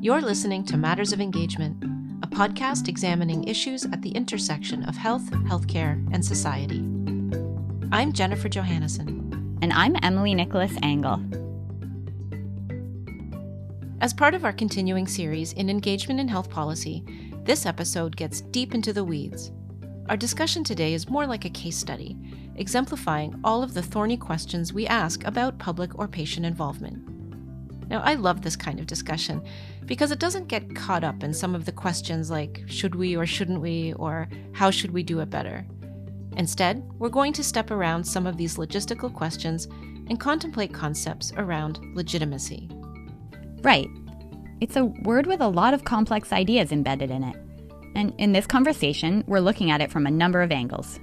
You're listening to Matters of Engagement, a podcast examining issues at the intersection of health, healthcare, and society. I'm Jennifer Johannesson. And I'm Emily Nicholas Angle. As part of our continuing series in engagement in health policy, this episode gets deep into the weeds. Our discussion today is more like a case study, exemplifying all of the thorny questions we ask about public or patient involvement. Now, I love this kind of discussion because it doesn't get caught up in some of the questions like, should we or shouldn't we, or how should we do it better? Instead, we're going to step around some of these logistical questions and contemplate concepts around legitimacy. Right. It's a word with a lot of complex ideas embedded in it. And in this conversation, we're looking at it from a number of angles.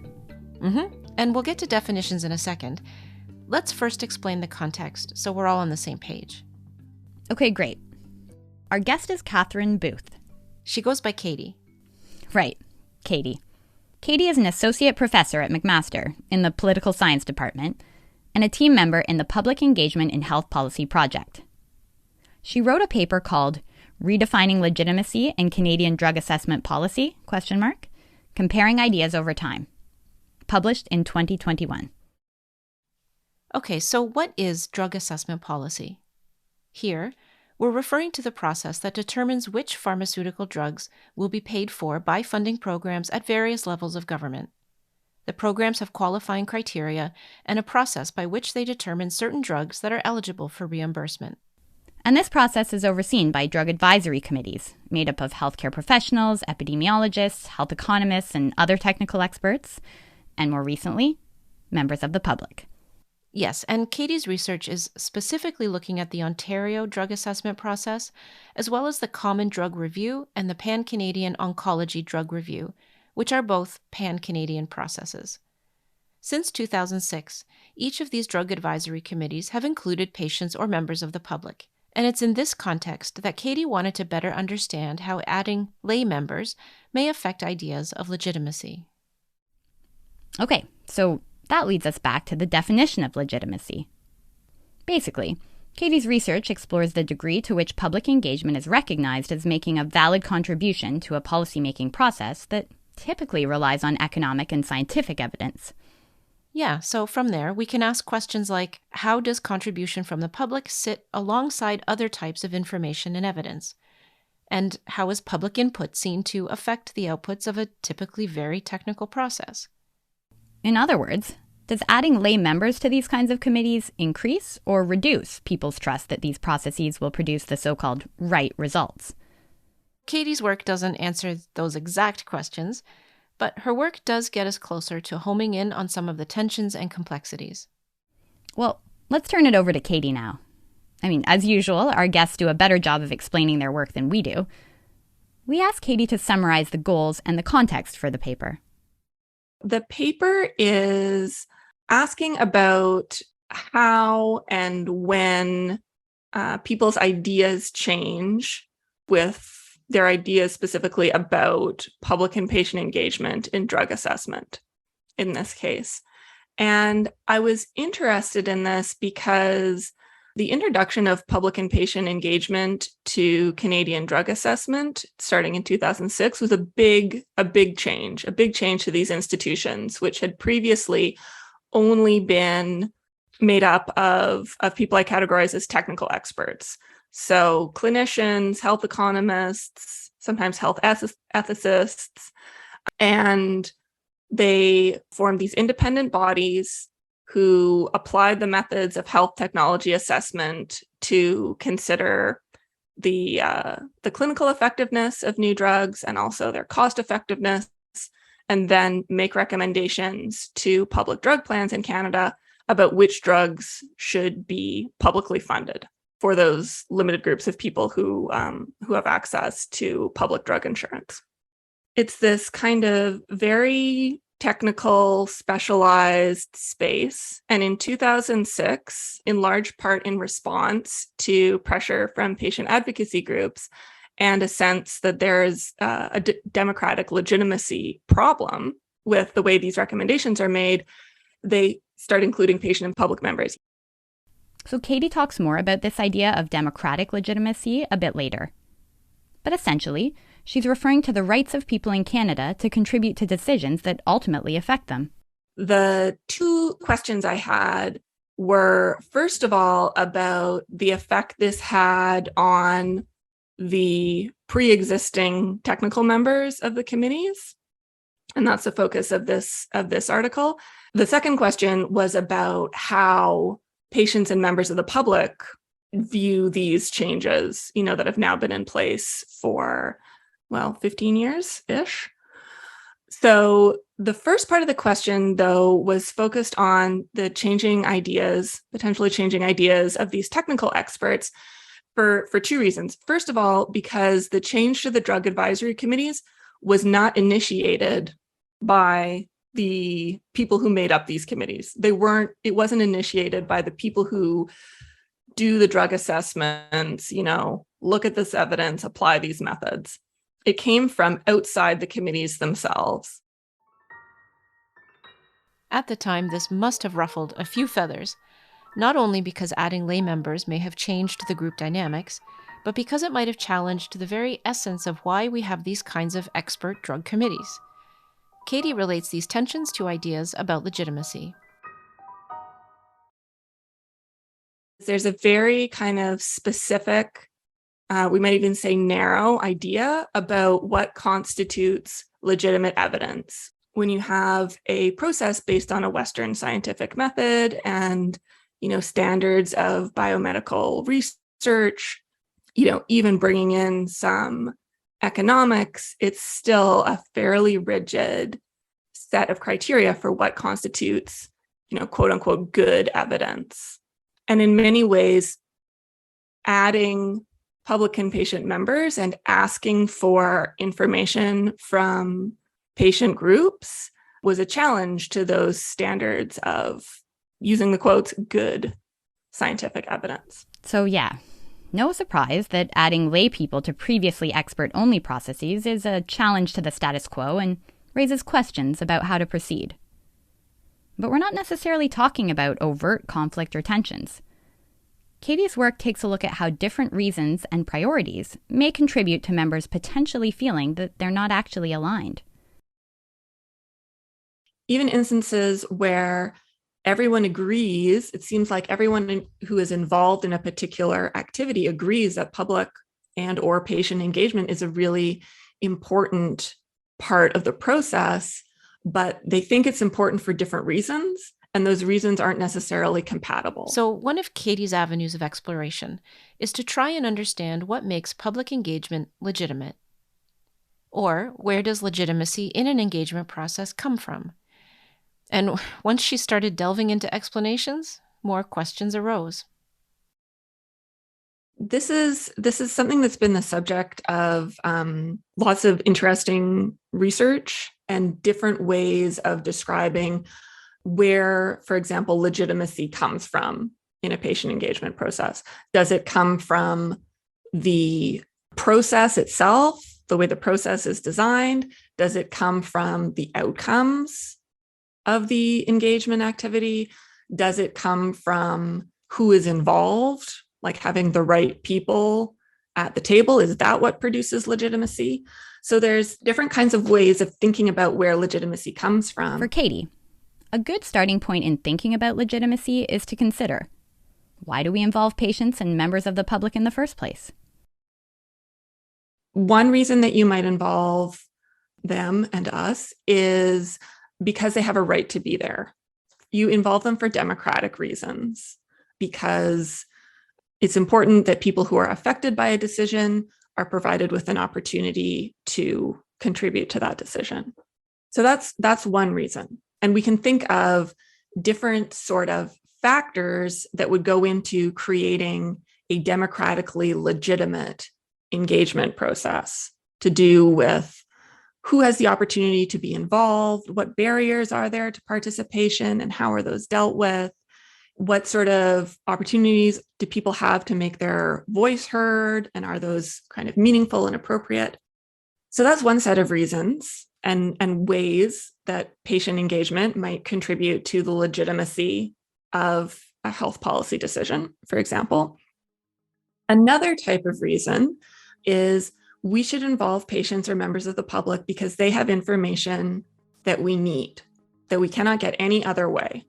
And we'll get to definitions in a second. Let's first explain the context so we're all on the same page. Okay, great. Our guest is Katherine Boothe. She goes by Katie. Right, Katie. Katie is an associate professor at McMaster in the political science department and a team member in the Public Engagement in Health Policy project. She wrote a paper called Redefining Legitimacy in Canadian Drug Assessment Policy, comparing ideas over time, published in 2021. Okay, so what is drug assessment policy? Here, we're referring to the process that determines which pharmaceutical drugs will be paid for by funding programs at various levels of government. The programs have qualifying criteria and a process by which they determine certain drugs that are eligible for reimbursement. And this process is overseen by drug advisory committees, made up of healthcare professionals, epidemiologists, health economists, and other technical experts, and more recently, members of the public. Yes, and Katie's research is specifically looking at the Ontario drug assessment process, as well as the Common Drug Review and the Pan-Canadian Oncology Drug Review, which are both pan-Canadian processes. Since 2006, each of these drug advisory committees have included patients or members of the public, and it's in this context that Katie wanted to better understand how adding lay members may affect ideas of legitimacy. Okay, so that leads us back to the definition of legitimacy. Basically, Katie's research explores the degree to which public engagement is recognized as making a valid contribution to a policymaking process that typically relies on economic and scientific evidence. Yeah, so from there, we can ask questions like, how does contribution from the public sit alongside other types of information and evidence? And how is public input seen to affect the outputs of a typically very technical process? In other words, does adding lay members to these kinds of committees increase or reduce people's trust that these processes will produce the so-called right results? Katie's work doesn't answer those exact questions, but her work does get us closer to homing in on some of the tensions and complexities. Well, let's turn it over to Katie now. As usual, our guests do a better job of explaining their work than we do. We asked Katie to summarize the goals and the context for the paper. The paper is asking about how and when people's ideas change with their ideas specifically about public and patient engagement in drug assessment, in this case. And I was interested in this because the introduction of public and patient engagement to Canadian drug assessment starting in 2006 was a big change to these institutions, which had previously only been made up of people I categorize as technical experts. So clinicians, health economists, sometimes health ethicists, and they formed these independent bodies who applied the methods of health technology assessment to consider the clinical effectiveness of new drugs and also their cost effectiveness, and then make recommendations to public drug plans in Canada about which drugs should be publicly funded for those limited groups of people who have access to public drug insurance. It's this kind of very technical, specialized space. And in 2006, in large part in response to pressure from patient advocacy groups and a sense that there's a democratic legitimacy problem with the way these recommendations are made, they start including patient and public members. So Katie talks more about this idea of democratic legitimacy a bit later. But essentially, she's referring to the rights of people in Canada to contribute to decisions that ultimately affect them. The two questions I had were, first of all, about the effect this had on the pre-existing technical members of the committees. And that's the focus of this article. The second question was about how patients and members of the public view these changes, that have now been in place for, 15 years-ish. So the first part of the question, though, was focused on the potentially changing ideas of these technical experts for two reasons. First of all, because the change to the drug advisory committees was not initiated by the people who made up these committees. It wasn't initiated by the people who do the drug assessments, look at this evidence, apply these methods. It came from outside the committees themselves. At the time, this must have ruffled a few feathers, not only because adding lay members may have changed the group dynamics, but because it might have challenged the very essence of why we have these kinds of expert drug committees. Katie relates these tensions to ideas about legitimacy. There's a very kind of specific, we might even say narrow idea about what constitutes legitimate evidence. When you have a process based on a Western scientific method and, standards of biomedical research, even bringing in some economics, it's still a fairly rigid set of criteria for what constitutes, quote unquote, good evidence. And in many ways, adding public and patient members and asking for information from patient groups was a challenge to those standards of, using the quotes, good scientific evidence. So yeah, no surprise that adding lay people to previously expert-only processes is a challenge to the status quo and raises questions about how to proceed. But we're not necessarily talking about overt conflict or tensions. Katie's work takes a look at how different reasons and priorities may contribute to members potentially feeling that they're not actually aligned. Even instances where everyone agrees, it seems like everyone who is involved in a particular activity agrees that public and or patient engagement is a really important part of the process, but they think it's important for different reasons, and those reasons aren't necessarily compatible. So one of Katie's avenues of exploration is to try and understand what makes public engagement legitimate. Or where does legitimacy in an engagement process come from? And once she started delving into explanations, more questions arose. This is something that's been the subject of lots of interesting research and different ways of describing where, for example, legitimacy comes from in a patient engagement process. Does it come from the process itself, the way the process is designed? Does it come from the outcomes of the engagement activity? Does it come from who is involved, like having the right people at the table? Is that what produces legitimacy? So there's different kinds of ways of thinking about where legitimacy comes from. For Katie, a good starting point in thinking about legitimacy is to consider, why do we involve patients and members of the public in the first place? One reason that you might involve them and us is because they have a right to be there. You involve them for democratic reasons, because it's important that people who are affected by a decision are provided with an opportunity to contribute to that decision. So that's one reason. And we can think of different sort of factors that would go into creating a democratically legitimate engagement process, to do with who has the opportunity to be involved, what barriers are there to participation, and how are those dealt with? What sort of opportunities do people have to make their voice heard, and are those kind of meaningful and appropriate? So that's one set of reasons and ways that patient engagement might contribute to the legitimacy of a health policy decision, for example. Another type of reason is we should involve patients or members of the public because they have information that we need, that we cannot get any other way,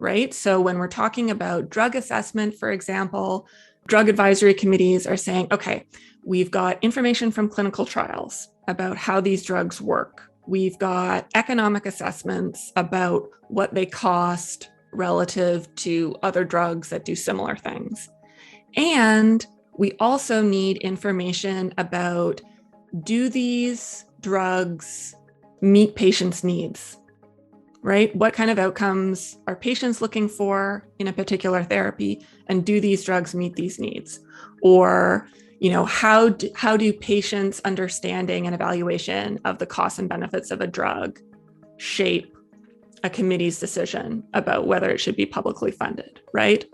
right? So when we're talking about drug assessment, for example, drug advisory committees are saying, okay, we've got information from clinical trials about how these drugs work. We've got economic assessments about what they cost relative to other drugs that do similar things. And we also need information about, do these drugs meet patients' needs, right? What kind of outcomes are patients looking for in a particular therapy? And do these drugs meet these needs? Or, how do patients' understanding and evaluation of the costs and benefits of a drug shape a committee's decision about whether it should be publicly funded, right?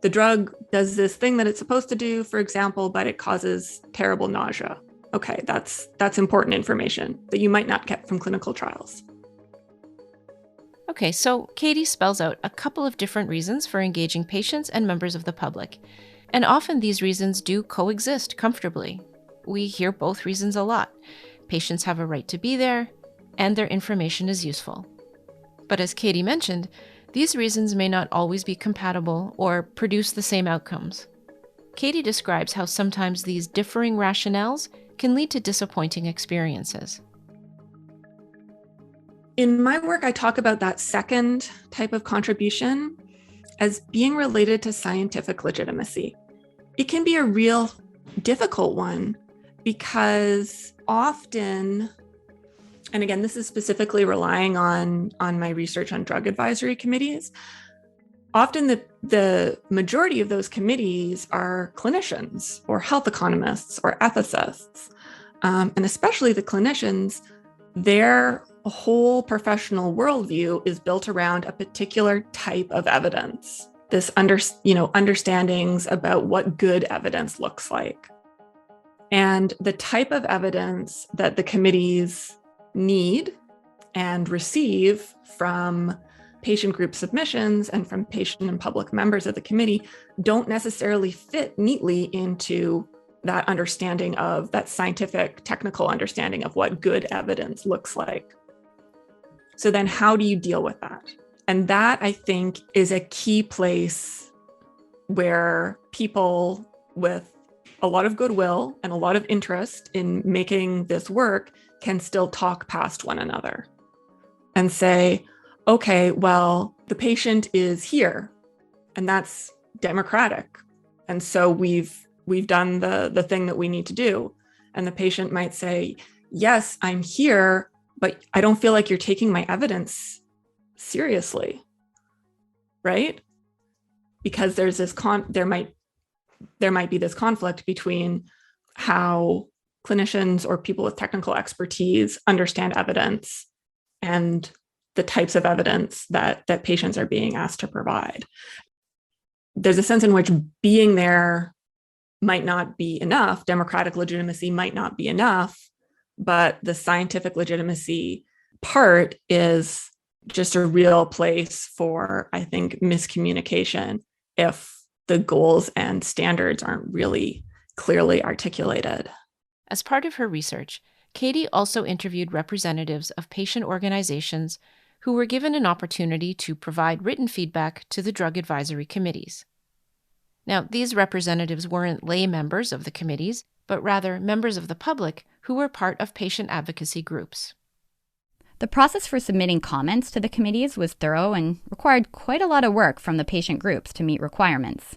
The drug does this thing that it's supposed to do, for example, but it causes terrible nausea. Okay, that's important information that you might not get from clinical trials. Okay, so Katie spells out a couple of different reasons for engaging patients and members of the public. And often these reasons do coexist comfortably. We hear both reasons a lot. Patients have a right to be there, and their information is useful. But as Katie mentioned, these reasons may not always be compatible or produce the same outcomes. Katie describes how sometimes these differing rationales can lead to disappointing experiences. In my work, I talk about that second type of contribution as being related to scientific legitimacy. It can be a real difficult one because often, and again, this is specifically relying on my research on drug advisory committees, often the majority of those committees are clinicians or health economists or ethicists. And especially the clinicians, their whole professional worldview is built around a particular type of evidence, this understandings about what good evidence looks like. And the type of evidence that the committees need and receive from patient group submissions and from patient and public members of the committee don't necessarily fit neatly into that understanding of that scientific, technical understanding of what good evidence looks like. So then how do you deal with that? And that, I think, is a key place where people with a lot of goodwill and a lot of interest in making this work can still talk past one another and say, okay, well, the patient is here and that's democratic. And so we've done the thing that we need to do. And the patient might say, yes, I'm here, but I don't feel like you're taking my evidence seriously, right? Because there's this there might be this conflict between how clinicians or people with technical expertise understand evidence and the types of evidence that patients are being asked to provide. There's a sense in which being there might not be enough, democratic legitimacy might not be enough, but the scientific legitimacy part is just a real place for, I think, miscommunication if the goals and standards aren't really clearly articulated. As part of her research, Katie also interviewed representatives of patient organizations who were given an opportunity to provide written feedback to the drug advisory committees. Now, these representatives weren't lay members of the committees, but rather members of the public who were part of patient advocacy groups. The process for submitting comments to the committees was thorough and required quite a lot of work from the patient groups to meet requirements.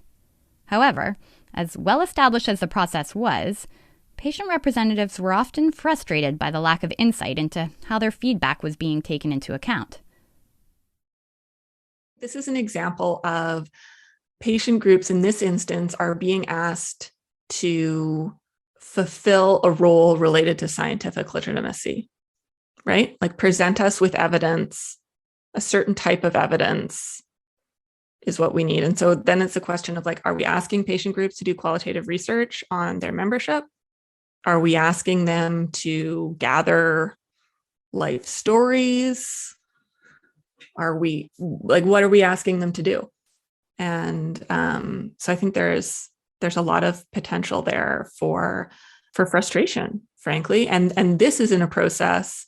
However, as well established as the process was, patient representatives were often frustrated by the lack of insight into how their feedback was being taken into account. This is an example of patient groups in this instance are being asked to fulfill a role related to scientific legitimacy, right? Like present us with evidence, a certain type of evidence is what we need. And so then it's a question of like, are we asking patient groups to do qualitative research on their membership? Are we asking them to gather life stories? What are we asking them to do? And so I think there's a lot of potential there for frustration, frankly. And this is in a process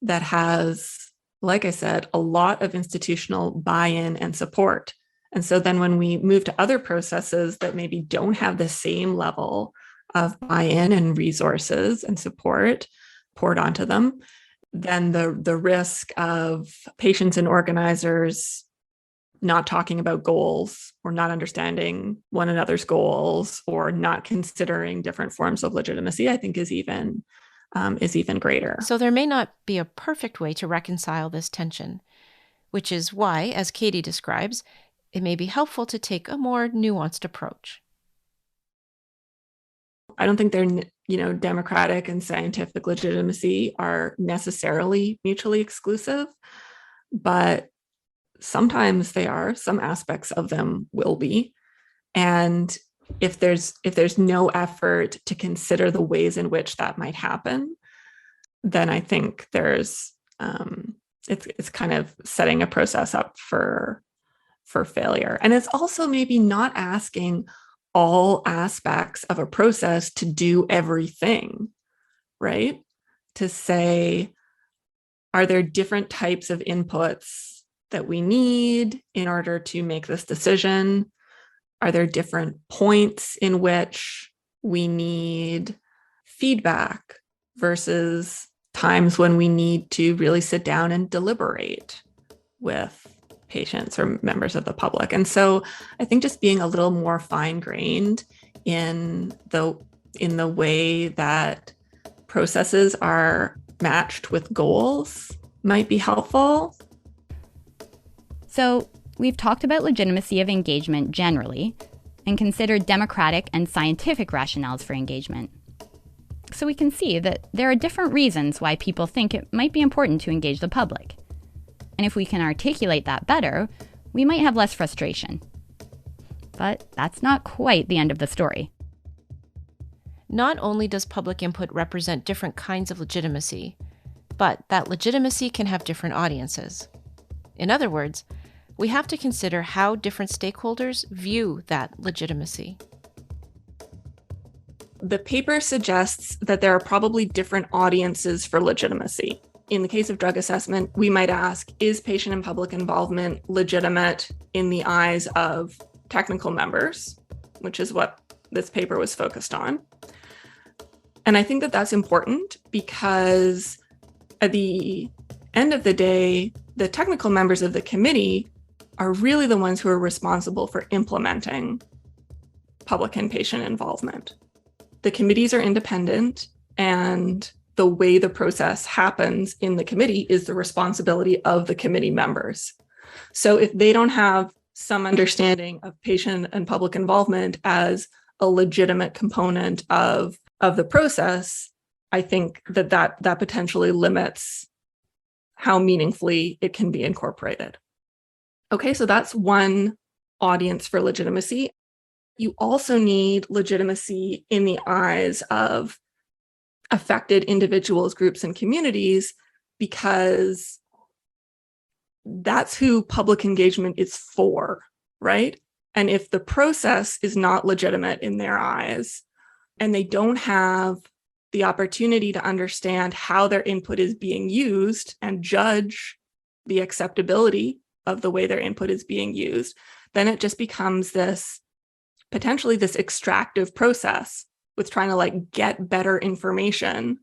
that has, like I said, a lot of institutional buy-in and support. And so then when we move to other processes that maybe don't have the same level of buy-in and resources and support poured onto them, then the risk of patients and organizers not talking about goals or not understanding one another's goals or not considering different forms of legitimacy, I think is even greater. So there may not be a perfect way to reconcile this tension, which is why, as Katie describes, it may be helpful to take a more nuanced approach. I don't think democratic and scientific legitimacy are necessarily mutually exclusive, but sometimes they are. Some aspects of them will be. And if there's no effort to consider the ways in which that might happen, then I think there's it's kind of setting a process up for failure. And it's also maybe not asking all aspects of a process to do everything, right? To say, are there different types of inputs that we need in order to make this decision? Are there different points in which we need feedback versus times when we need to really sit down and deliberate with patients or members of the public? And so I think just being a little more fine-grained in the way that processes are matched with goals might be helpful. So we've talked about legitimacy of engagement generally and considered democratic and scientific rationales for engagement. So we can see that there are different reasons why people think it might be important to engage the public. And if we can articulate that better, we might have less frustration. But that's not quite the end of the story. Not only does public input represent different kinds of legitimacy, but that legitimacy can have different audiences. In other words, we have to consider how different stakeholders view that legitimacy. The paper suggests that there are probably different audiences for legitimacy. In the case of drug assessment, we might ask, is patient and public involvement legitimate in the eyes of technical members, which is what this paper was focused on. And I think that that's important because at the end of the day, the technical members of the committee are really the ones who are responsible for implementing public and patient involvement. The committees are independent, and the way the process happens in the committee is the responsibility of the committee members. So if they don't have some understanding of patient and public involvement as a legitimate component of the process, I think that potentially limits how meaningfully it can be incorporated. Okay, so that's one audience for legitimacy. You also need legitimacy in the eyes of affected individuals, groups, and communities, because that's who public engagement is for, right? And if the process is not legitimate in their eyes, and they don't have the opportunity to understand how their input is being used and judge the acceptability of the way their input is being used, then it just becomes potentially this extractive process with trying to get better information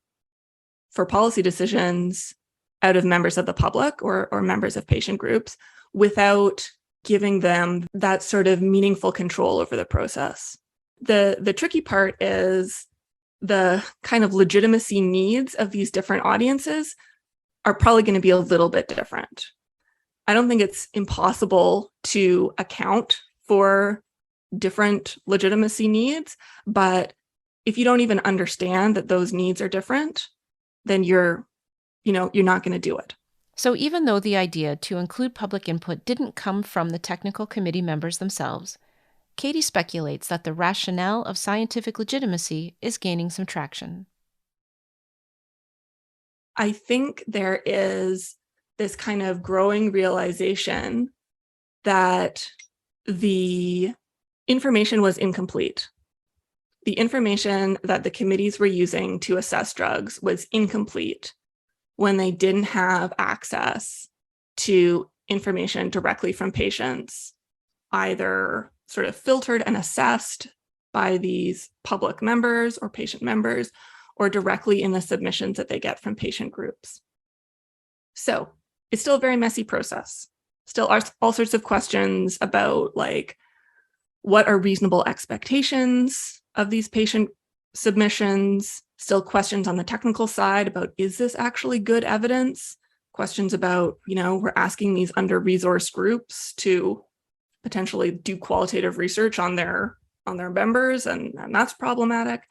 for policy decisions out of members of the public or members of patient groups without giving them that sort of meaningful control over the process. The tricky part is the kind of legitimacy needs of these different audiences are probably going to be a little bit different. I don't think it's impossible to account for different legitimacy needs, but if you don't even understand that those needs are different, then you're not going to do it. So even though the idea to include public input didn't come from the technical committee members themselves, Katie speculates that the rationale of scientific legitimacy is gaining some traction. I think there is this kind of growing realization that the information was incomplete the information that the committees were using to assess drugs was incomplete when they didn't have access to information directly from patients, either sort of filtered and assessed by these public members or patient members, or directly in the submissions that they get from patient groups. So it's still a very messy process. Still are all sorts of questions about like, what are reasonable expectations of these patient submissions? Still questions on the technical side about, is this actually good evidence? Questions about, we're asking these under-resourced groups to potentially do qualitative research on their members, and that's problematic.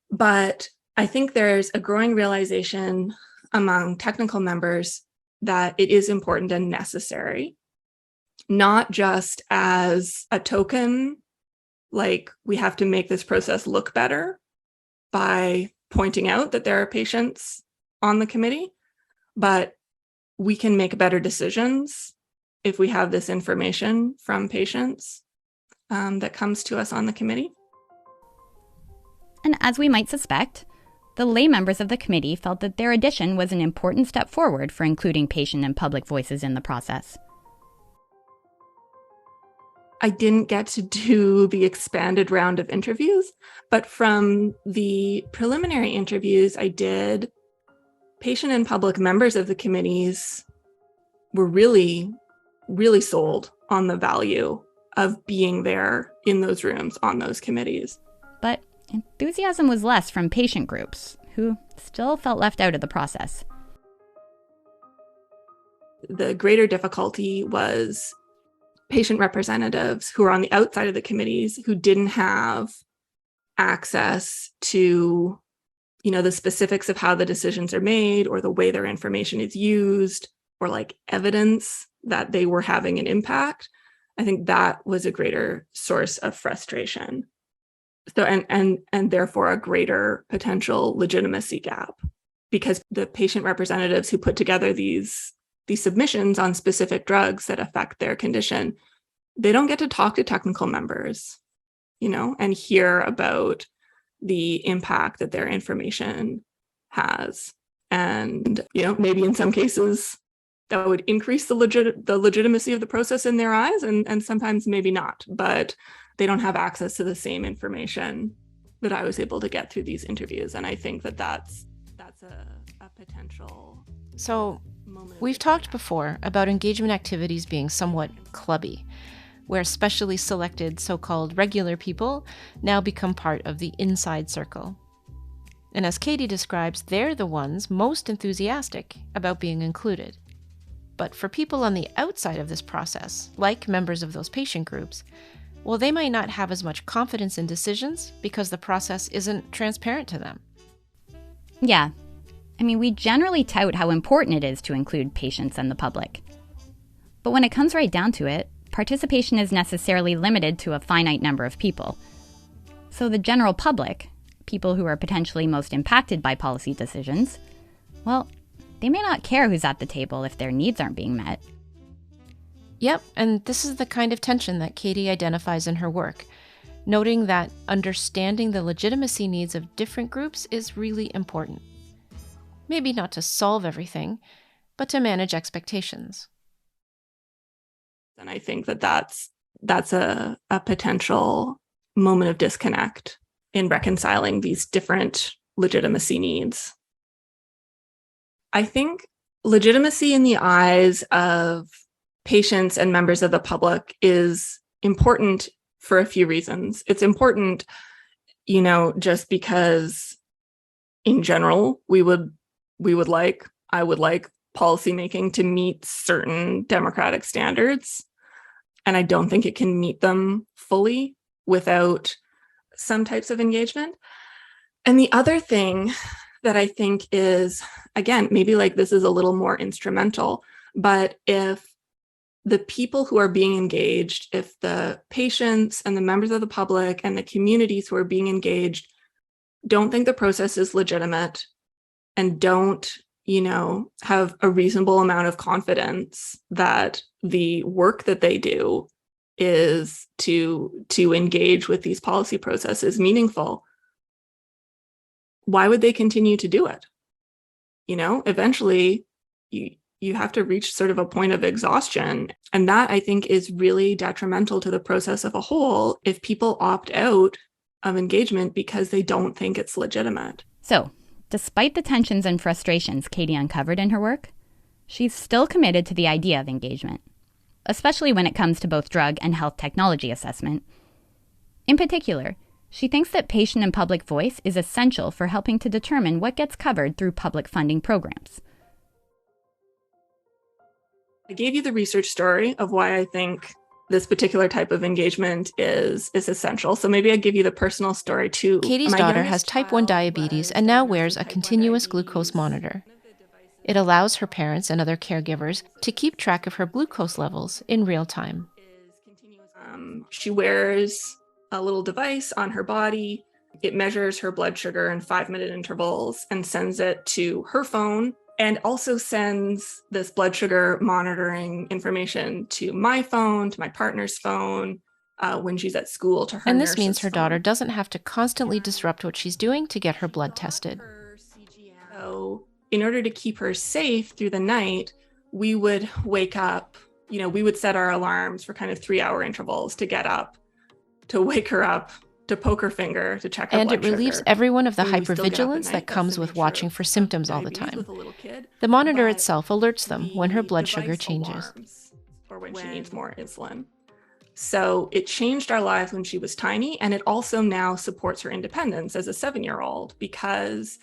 But I think there's a growing realization among technical members that it is important and necessary, not just as a token, like we have to make this process look better by pointing out that there are patients on the committee, but we can make better decisions if we have this information from patients that comes to us on the committee. And as we might suspect, the lay members of the committee felt that their addition was an important step forward for including patient and public voices in the process. I didn't get to do the expanded round of interviews, but from the preliminary interviews I did, patient and public members of the committees were really, really sold on the value of being there in those rooms on those committees. But enthusiasm was less from patient groups, who still felt left out of the process. The greater difficulty was patient representatives who are on the outside of the committees who didn't have access to, the specifics of how the decisions are made or the way their information is used or like evidence that they were having an impact. I think that was a greater source of frustration. So, and therefore a greater potential legitimacy gap, because the patient representatives who put together these submissions on specific drugs that affect their condition, they don't get to talk to technical members, and hear about the impact that their information has. And, maybe in some cases that would increase the legitimacy of the process in their eyes, and sometimes maybe not, but they don't have access to the same information that I was able to get through these interviews. And I think that that's a potential. So we've talked before about engagement activities being somewhat clubby, where specially selected so-called regular people now become part of the inside circle. And as Katie describes, they're the ones most enthusiastic about being included. But for people on the outside of this process, like members of those patient groups, well, they might not have as much confidence in decisions because the process isn't transparent to them. Yeah. We generally tout how important it is to include patients and the public. But when it comes right down to it, participation is necessarily limited to a finite number of people. So the general public, people who are potentially most impacted by policy decisions, well, they may not care who's at the table if their needs aren't being met. Yep, and this is the kind of tension that Katie identifies in her work, noting that understanding the legitimacy needs of different groups is really important. Maybe not to solve everything, but to manage expectations. And I think that that's a potential moment of disconnect in reconciling these different legitimacy needs. I think legitimacy in the eyes of patients and members of the public is important for a few reasons. It's important, just because in general, I would like policymaking to meet certain democratic standards. And I don't think it can meet them fully without some types of engagement. And the other thing that I think is, again, maybe like this is a little more instrumental, but if the people who are being engaged, if the patients and the members of the public and the communities who are being engaged don't think the process is legitimate and don't, have a reasonable amount of confidence that the work that they do is to engage with these policy processes meaningful, why would they continue to do it? Eventually you have to reach sort of a point of exhaustion. And that, I think, is really detrimental to the process of a whole if people opt out of engagement because they don't think it's legitimate. So, despite the tensions and frustrations Katie uncovered in her work, she's still committed to the idea of engagement, especially when it comes to both drug and health technology assessment. In particular, she thinks that patient and public voice is essential for helping to determine what gets covered through public funding programs. I gave you the research story of why I think this particular type of engagement is essential. So maybe I'll give you the personal story too. Katie's daughter has type 1 diabetes and now wears a continuous glucose monitor. It allows her parents and other caregivers to keep track of her glucose levels in real time. She wears a little device on her body. It measures her blood sugar in 5-minute intervals and sends it to her phone, and also sends this blood sugar monitoring information to my phone, to my partner's phone, when she's at school, to her. And this means her daughter doesn't have to constantly disrupt what she's doing to get her blood tested. So in order to keep her safe through the night, we would wake up, we would set our alarms for kind of 3-hour intervals to get up, to wake her up, to poke her finger, to check her blood sugar. And it relieves everyone of the hypervigilance that comes with watching for symptoms all the time. The monitor itself alerts them when her blood sugar changes. Or when she needs more insulin. So it changed our lives when she was tiny, and it also now supports her independence as a 7-year-old because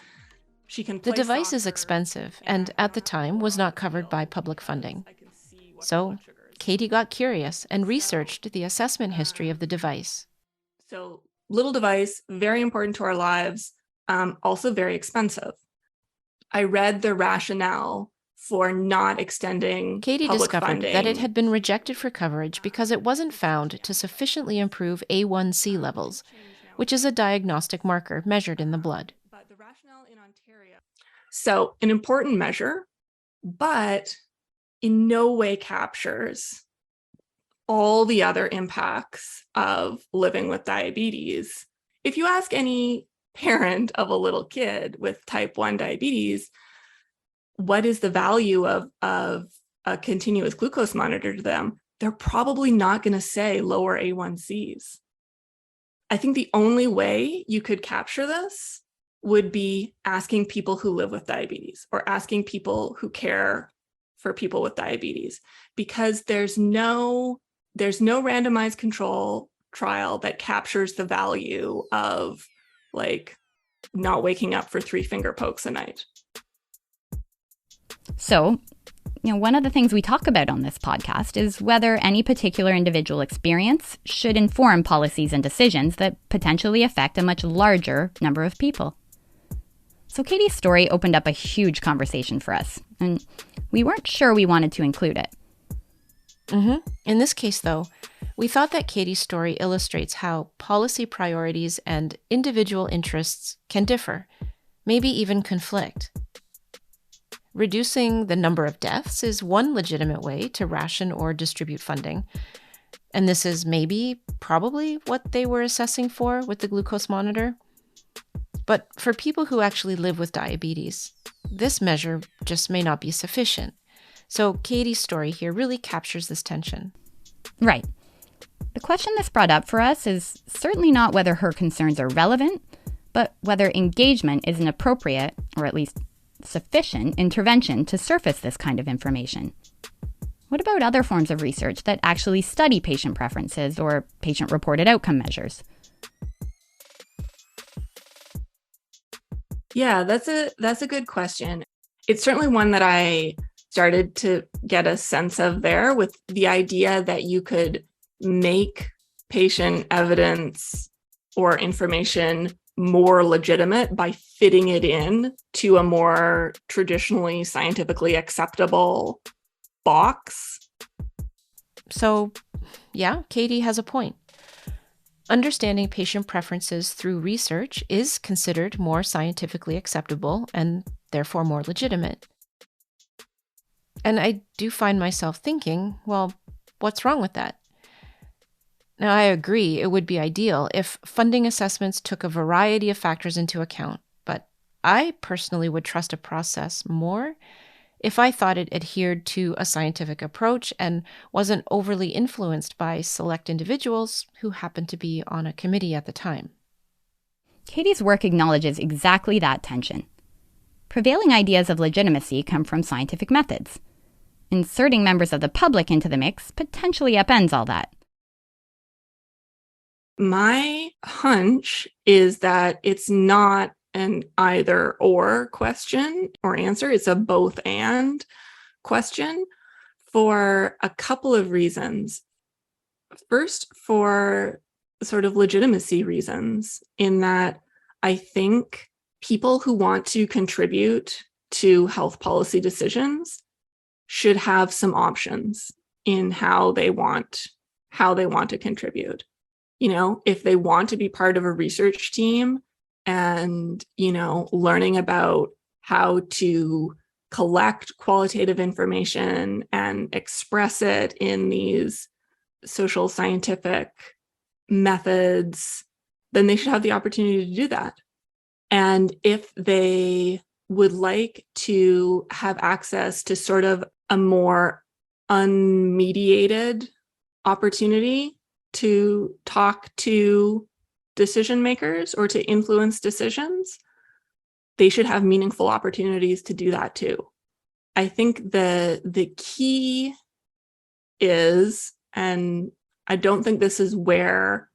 she can play. The device is expensive and at the time was not covered by public funding. So Katie got curious and researched the assessment history of the device. So little device, very important to our lives, also very expensive. I read the rationale for not extending Katie public discovered funding. that it had been rejected for coverage because it wasn't found to sufficiently improve A1C levels, which is a diagnostic marker measured in the blood. But the rationale in Ontario. So an important measure, but in no way captures all the other impacts of living with diabetes. If you ask any parent of a little kid with type 1 diabetes, what is the value of a continuous glucose monitor to them, they're probably not going to say lower A1Cs. I think the only way you could capture this would be asking people who live with diabetes or asking people who care for people with diabetes, because there's no randomized control trial that captures the value of not waking up for 3 finger pokes a night. So, one of the things we talk about on this podcast is whether any particular individual experience should inform policies and decisions that potentially affect a much larger number of people. So Katie's story opened up a huge conversation for us, and we weren't sure we wanted to include it. In this case, though, we thought that Katie's story illustrates how policy priorities and individual interests can differ, maybe even conflict. Reducing the number of deaths is one legitimate way to ration or distribute funding. And this is probably what they were assessing for with the glucose monitor. But for people who actually live with diabetes, this measure just may not be sufficient. So Katie's story here really captures this tension. Right. The question this brought up for us is certainly not whether her concerns are relevant, but whether engagement is an appropriate, or at least sufficient, intervention to surface this kind of information. What about other forms of research that actually study patient preferences or patient-reported outcome measures? Yeah, that's a good question. It's certainly one that I started to get a sense of there, with the idea that you could make patient evidence or information more legitimate by fitting it in to a more traditionally scientifically acceptable box. So, yeah, Katie has a point. Understanding patient preferences through research is considered more scientifically acceptable and therefore more legitimate. And I do find myself thinking, well, what's wrong with that? Now, I agree it would be ideal if funding assessments took a variety of factors into account, but I personally would trust a process more if I thought it adhered to a scientific approach and wasn't overly influenced by select individuals who happened to be on a committee at the time. Katie's work acknowledges exactly that tension. Prevailing ideas of legitimacy come from scientific methods. Inserting members of the public into the mix potentially upends all that. My hunch is that it's not an either or question or answer. It's a both and question for a couple of reasons. First, for sort of legitimacy reasons, in that I think people who want to contribute to health policy decisions should have some options in how they want to contribute. If they want to be part of a research team and, learning about how to collect qualitative information and express it in these social scientific methods, then they should have the opportunity to do that. And if they would like to have access to sort of a more unmediated opportunity to talk to decision makers or to influence decisions, they should have meaningful opportunities to do that too. I think the key is, and I don't think this is where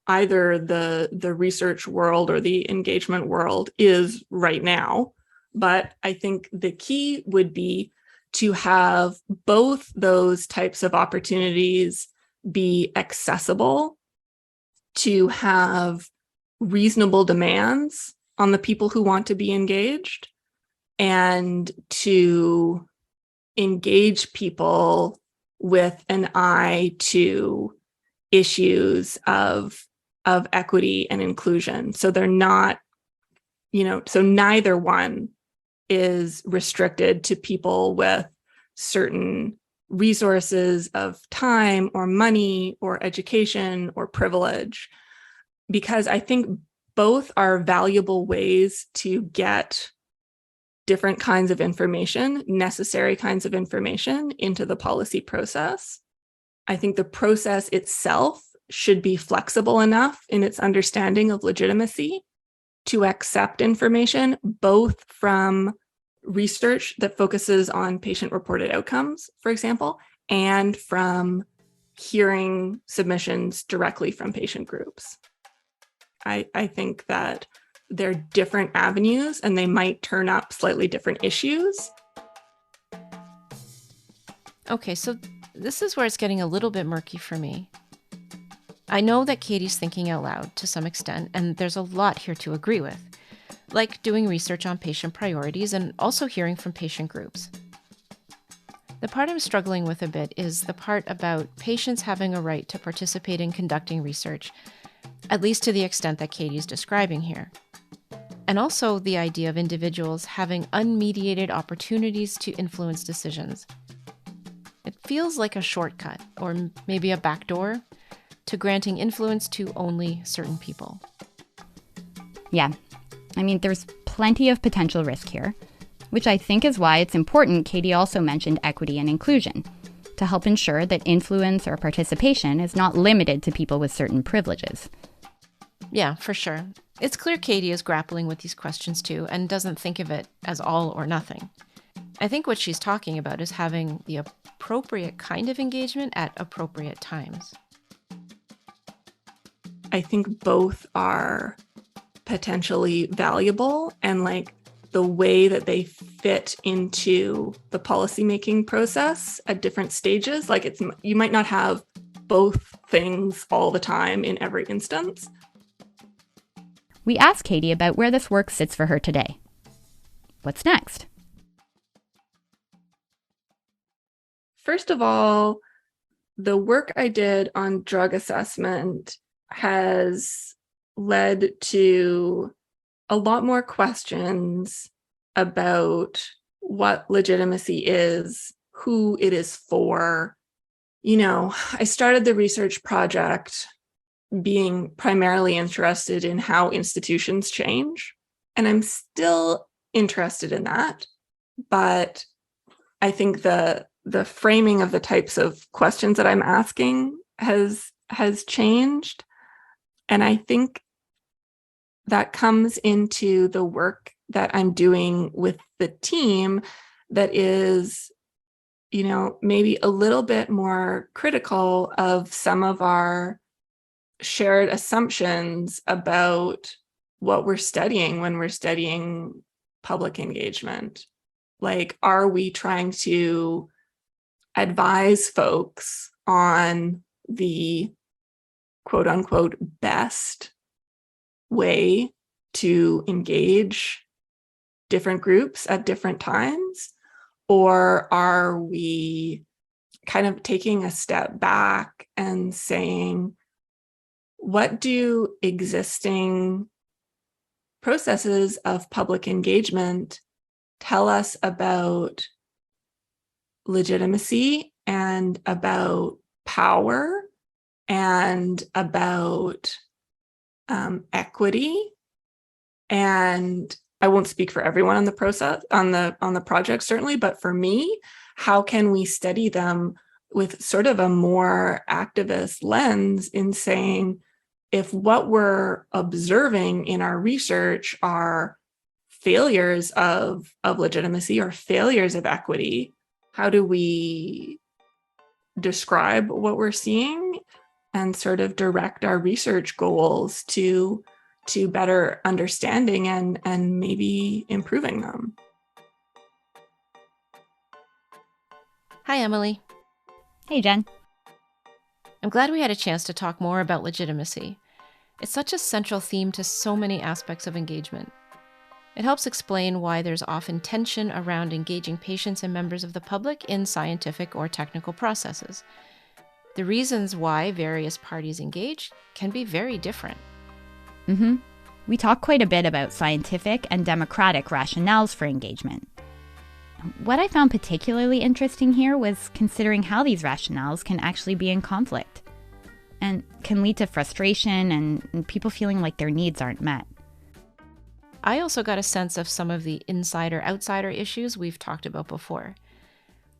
either the research world or the engagement world is right now, but I think the key would be to have both those types of opportunities be accessible, to have reasonable demands on the people who want to be engaged, and to engage people with an eye to issues of equity and inclusion. So they're not, so neither one is restricted to people with certain resources of time or money or education or privilege, because I think both are valuable ways to get different kinds of information, necessary kinds of information, into the policy process. I think the process itself should be flexible enough in its understanding of legitimacy to accept information both from research that focuses on patient-reported outcomes, for example, and from hearing submissions directly from patient groups. I think that they're different avenues and they might turn up slightly different issues. Okay, so this is where it's getting a little bit murky for me. I know that Katie's thinking out loud to some extent, and there's a lot here to agree with, like doing research on patient priorities and also hearing from patient groups. The part I'm struggling with a bit is the part about patients having a right to participate in conducting research, at least to the extent that Katie's describing here. And also the idea of individuals having unmediated opportunities to influence decisions. It feels like a shortcut, or maybe a backdoor, to granting influence to only certain people. Yeah, there's plenty of potential risk here, which I think is why it's important Katie also mentioned equity and inclusion, to help ensure that influence or participation is not limited to people with certain privileges. Yeah, for sure. It's clear Katie is grappling with these questions too, and doesn't think of it as all or nothing. I think what she's talking about is having the appropriate kind of engagement at appropriate times. I think both are potentially valuable, and the way that they fit into the policymaking process at different stages. You might not have both things all the time in every instance. We asked Katie about where this work sits for her today. What's next? First of all, the work I did on drug assessment has led to a lot more questions about what legitimacy is, who it is for. I started the research project being primarily interested in how institutions change. And I'm still interested in that. But I think the framing of the types of questions that I'm asking has changed. And I think that comes into the work that I'm doing with the team that is, maybe a little bit more critical of some of our shared assumptions about what we're studying when we're studying public engagement. Like, are we trying to advise folks on the quote unquote best way to engage different groups at different times? Or are we kind of taking a step back and saying, what do existing processes of public engagement tell us about legitimacy and about power and about equity? And I won't speak for everyone on the process, on the project, certainly, but for me, how can we study them with sort of a more activist lens in saying, if what we're observing in our research are failures of legitimacy or failures of equity, how do we describe what we're seeing and sort of direct our research goals to better understanding and maybe improving them? Hi, Emily. Hey, Jen. I'm glad we had a chance to talk more about legitimacy. It's such a central theme to so many aspects of engagement. It helps explain why there's often tension around engaging patients and members of the public in scientific or technical processes. The reasons why various parties engage can be very different. We talk quite a bit about scientific and democratic rationales for engagement. What I found particularly interesting here was considering how these rationales can actually be in conflict and can lead to frustration and people feeling like their needs aren't met. I also got a sense of some of the insider-outsider issues we've talked about before.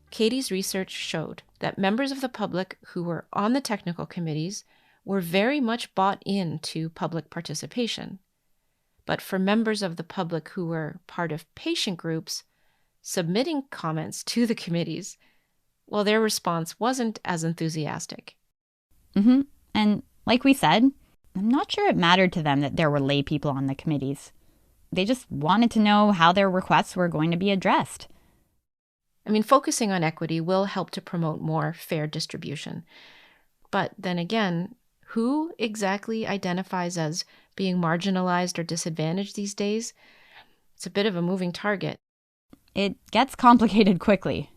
Katie's research showed that members of the public who were on the technical committees were very much bought into public participation. But for members of the public who were part of patient groups, submitting comments to the committees, well, their response wasn't as enthusiastic. And like we said, I'm not sure it mattered to them that there were lay people on the committees. They just wanted to know how their requests were going to be addressed. I mean, focusing on equity will help to promote more fair distribution. But then again, who exactly identifies as being marginalized or disadvantaged these days? It's a bit of a moving target. It gets complicated quickly.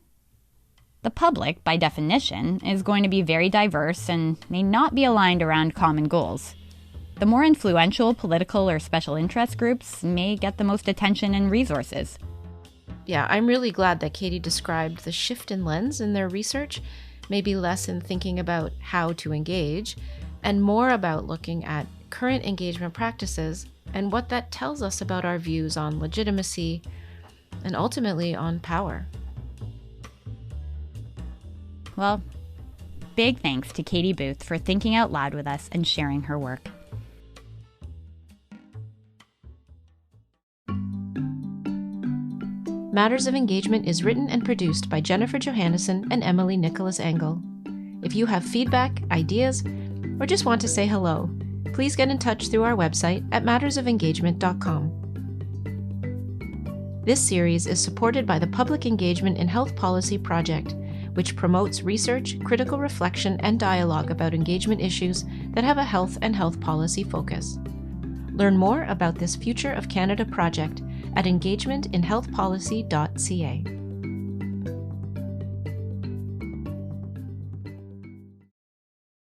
The public, by definition, is going to be very diverse and may not be aligned around common goals. The more influential political or special interest groups may get the most attention and resources. Yeah, I'm really glad that Katie described the shift in lens in their research, maybe less in thinking about how to engage, and more about looking at current engagement practices and what that tells us about our views on legitimacy and ultimately on power. Well, big thanks to Katie Boothe for thinking out loud with us and sharing her work. Matters of Engagement is written and produced by Jennifer Johannesson and Emily Nicholas Engel. If you have feedback, ideas, or just want to say hello, please get in touch through our website at mattersofengagement.com. This series is supported by the Public Engagement in Health Policy Project, which promotes research, critical reflection, and dialogue about engagement issues that have a health and health policy focus. Learn more about this Future of Canada project at engagementinhealthpolicy.ca.